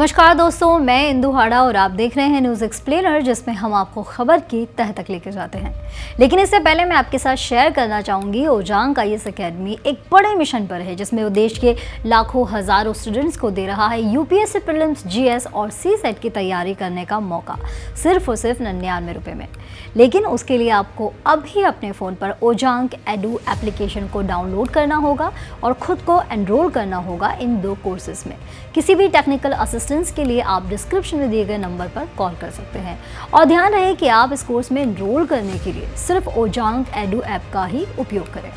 नमस्कार दोस्तों, मैं इंदु हाड़ा और आप देख रहे हैं न्यूज़ एक्सप्लेनर, जिसमें हम आपको खबर की तह तक लेकर जाते हैं। लेकिन इससे पहले मैं आपके साथ शेयर करना चाहूँगी, ओजांग IAS अकेडमी एक बड़े मिशन पर है, जिसमें वो देश के लाखों हज़ारों स्टूडेंट्स को दे रहा है UPSC प्रीलिम्स, GS और CSET की तैयारी करने का मौका, सिर्फ और सिर्फ 99 रुपये में। लेकिन उसके लिए आपको अभी अपने फ़ोन पर ओजांग एडू एप्लीकेशन को डाउनलोड करना होगा और ख़ुद को एनरोल करना होगा इन 2 कोर्सेज में। किसी भी टेक्निकल असिस्टेंस के लिए आप डिस्क्रिप्शन में दिए गए नंबर पर कॉल कर सकते हैं। और ध्यान रहे कि आप इस कोर्स में एनरोल करने के लिए सिर्फ ओजांग एडू ऐप का ही उपयोग करें।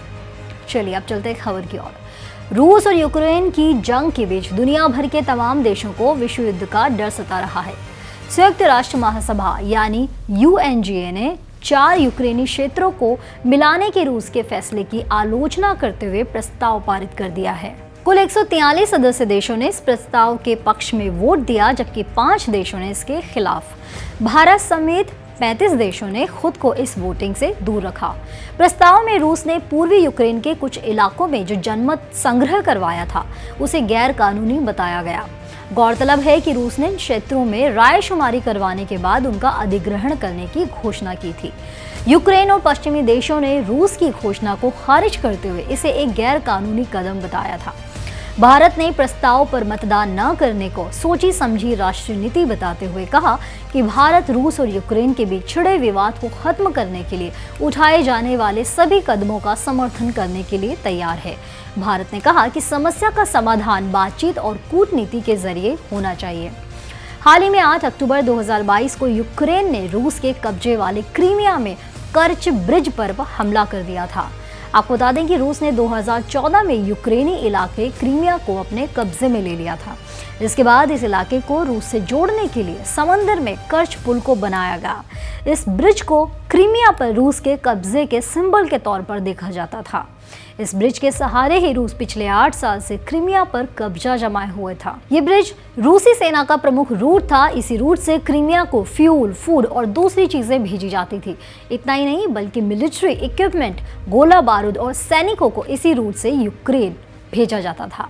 चलिए अब चलते हैं खबर की ओर। रूस और यूक्रेन की जंग के बीच दुनिया भर के तमाम देशों को विश्व युद्ध का डर सता रहा है। संयुक्त राष्ट्र महासभा यानी UNGA ने 4 यूक्रेनी क्षेत्रों को मिलाने के रूस के फैसले की आलोचना करते हुए प्रस्ताव पारित कर दिया है। कुल 143 सदस्य देशों ने इस प्रस्ताव के पक्ष में वोट दिया, जबकि 5 देशों ने इसके खिलाफ। भारत समेत 35 देशों ने खुद को इस वोटिंग से दूर रखा। प्रस्ताव में रूस ने पूर्वी यूक्रेन के कुछ इलाकों में जो जनमत संग्रह करवाया था, उसे गैर कानूनी बताया गया। गौरतलब है कि रूस ने इन क्षेत्रों में रायशुमारी करवाने के बाद उनका अधिग्रहण करने की घोषणा की थी। यूक्रेन और पश्चिमी देशों ने रूस की घोषणा को खारिज करते हुए इसे एक गैर कानूनी कदम बताया था। भारत ने प्रस्ताव पर मतदान न करने को सोची समझी राष्ट्रीय नीति बताते हुए कहा कि भारत रूस और यूक्रेन के बीच छिड़े विवाद को खत्म करने के लिए उठाए जाने वाले सभी कदमों का समर्थन करने के लिए तैयार है। भारत ने कहा कि समस्या का समाधान बातचीत और कूटनीति के जरिए होना चाहिए। हाल ही में 8 अक्टूबर 2022 को यूक्रेन ने रूस के कब्जे वाले क्रीमिया में कर्च ब्रिज पर हमला कर दिया था। आपको बता दें कि रूस ने 2014 में यूक्रेनी इलाके क्रीमिया को अपने कब्जे में ले लिया था। इसके बाद इस इलाके को रूस से जोड़ने के लिए समंदर में कर्च पुल को बनाया गया। इस ब्रिज को क्रीमिया पर रूस के कब्जे के सिंबल के तौर पर देखा जाता था। इस ब्रिज के सहारे ही रूस पिछले 8 साल से क्रीमिया पर कब्जा जमाए हुए था। ये ब्रिज रूसी सेना का प्रमुख रूट था। इसी रूट से क्रीमिया को फ्यूल, फूड और दूसरी चीजें भेजी जाती थी। इतना ही नहीं, बल्कि मिलिट्री इक्विपमेंट, गोला बारूद और सैनिकों को इसी रूट से यूक्रेन भेजा जाता था।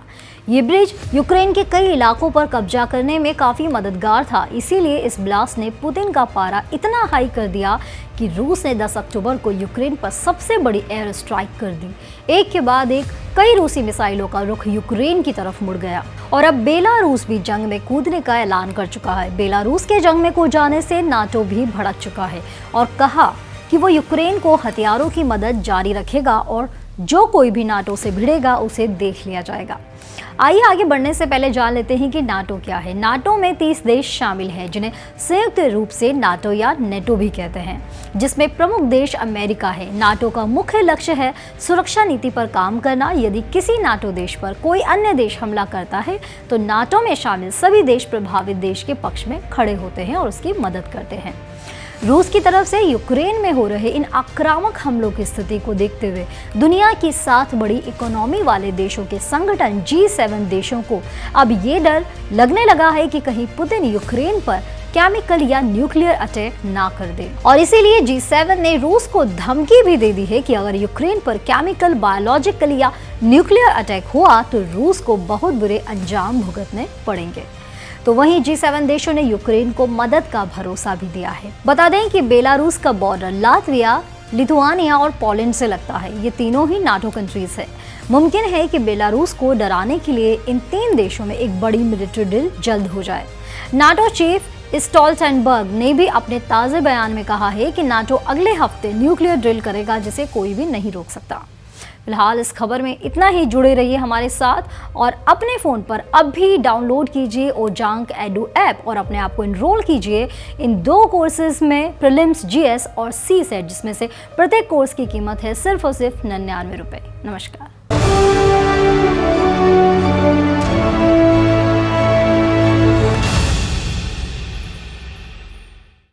ये ब्रिज यूक्रेन के कई इलाकों पर कब्जा करने में काफ़ी मददगार था। इसीलिए इस ब्लास्ट ने पुतिन का पारा इतना हाई कर दिया कि रूस ने 10 अक्टूबर को यूक्रेन पर सबसे बड़ी एयर स्ट्राइक कर दी। एक के बाद एक कई रूसी मिसाइलों का रुख यूक्रेन की तरफ मुड़ गया और अब बेलारूस भी जंग में कूदने का ऐलान कर चुका है। बेलारूस के जंग में कूद जाने से नाटो भी भड़क चुका है और कहा कि वो यूक्रेन को हथियारों की मदद जारी रखेगा और जो कोई भी नाटो से भिड़ेगा उसे देख लिया जाएगा। आइए आगे बढ़ने से पहले जान लेते हैं कि नाटो क्या है। नाटो में 30 देश शामिल हैं, जिन्हें संयुक्त रूप से नाटो या नेटो भी कहते हैं, जिसमें प्रमुख देश अमेरिका है। नाटो का मुख्य लक्ष्य है सुरक्षा नीति पर काम करना। यदि किसी नाटो देश पर कोई अन्य देश हमला करता है तो नाटो में शामिल सभी देश प्रभावित देश के पक्ष में खड़े होते हैं और उसकी मदद करते हैं। रूस की तरफ से यूक्रेन में हो रहे इन आक्रामक हमलों की स्थिति को देखते हुए दुनिया की 7 बड़ी इकोनॉमी वाले देशों के संगठन G7 देशों को अब ये डर लगने लगा है कि कहीं पुतिन यूक्रेन पर केमिकल या न्यूक्लियर अटैक ना कर दे। और इसीलिए G7 ने रूस को धमकी भी दे दी है कि अगर यूक्रेन पर केमिकल, बायोलॉजिकल या न्यूक्लियर अटैक हुआ तो रूस को बहुत बुरे अंजाम भुगतने पड़ेंगे। तो वहीं G7 देशों ने यूक्रेन को मदद का भरोसा भी दिया है। बता दें कि बेलारूस का बॉर्डर लातविया, लिथुआनिया और पोलैंड से लगता है। ये तीनों ही नाटो कंट्रीज है। मुमकिन है कि बेलारूस को डराने के लिए इन 3 देशों में एक बड़ी मिलिट्री ड्रिल जल्द हो जाए। नाटो चीफ स्टोल्टनबर्ग ने भी अपने ताज़े बयान में कहा है कि नाटो अगले हफ्ते न्यूक्लियर ड्रिल करेगा, जिसे कोई भी नहीं रोक सकता। फिलहाल इस खबर में इतना ही। जुड़े रहिए हमारे साथ और अपने फ़ोन पर अब भी डाउनलोड कीजिए ओजांग एडू ऐप और अपने आप को एनरोल कीजिए इन 2 कोर्सेज में, प्रीलिम्स, GS और CSET, जिसमें से प्रत्येक कोर्स की कीमत है सिर्फ और सिर्फ 99 रुपये। नमस्कार।